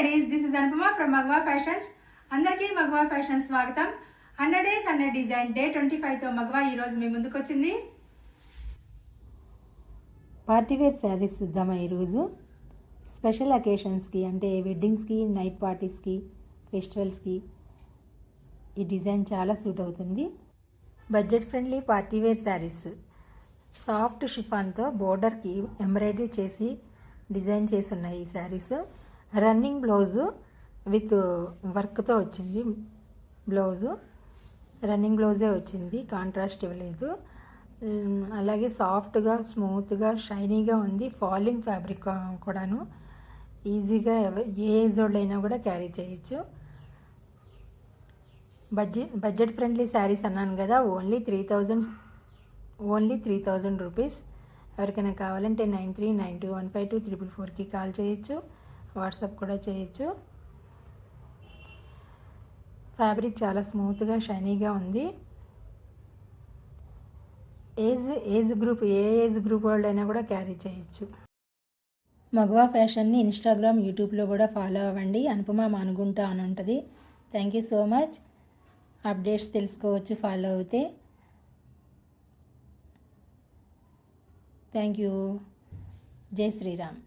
ladies, this is Anupama from Magwa Fashions. అందరికీ మగవా fashion స్వాగతం. 100 days 100 design day 25 తో మగవా ఈ రోజు మీ ముందుకు వచ్చింది. పార్టీ వేర్ శారీస్ చూద్దామా ఈరోజు. స్పెషల్ అకేషన్స్కి అంటే వెడ్డింగ్స్కి, నైట్ పార్టీస్కి, ఫెస్టివల్స్కి ఈ డిజైన్ చాలా సూట్ అవుతుంది. Budget friendly party wear saris. Soft షిఫాన్తో బోర్డర్కి ఎంబ్రాయిడరీ చేసి డిజైన్ చేసి ఉన్నాయి ఈ శారీస్. రన్నింగ్ బ్లౌజు విత్ వర్క్తో వచ్చింది. బ్లౌజు రన్నింగ్ బ్లౌజే వచ్చింది, కాంట్రాస్ట్ ఇవ్వలేదు. అలాగే సాఫ్ట్గా, స్మూత్గా, షైనీగా ఉంది. ఫాలింగ్ ఫ్యాబ్రిక్ కూడాను. ఈజీగా ఏ ఏజ్ ఓల్డ్ అయినా కూడా క్యారీ చేయొచ్చు. బడ్జెట్ ఫ్రెండ్లీ శారీస్ అన్నాను కదా, ఓన్లీ 3000 రూపీస్. ఎవరికైనా కావాలంటే 9392152444కి కాల్ చేయొచ్చు, వాట్సాప్ కూడా చేయొచ్చు. ఫ్యాబ్రిక్ చాలా స్మూత్గా, షైనీగా ఉంది. Age group A age group వాళ్ళు అయినా కూడా క్యారీ చేయొచ్చు. మగవా ఫ్యాషన్ని ఇన్స్టాగ్రామ్, యూట్యూబ్లో కూడా ఫాలో అవ్వండి. అనుపమ మానుగుంట అని ఉంటుంది. Thank you so much. Updates తెలుసుకోవచ్చు ఫాలో అవుతే. Thank you. జై శ్రీరామ్.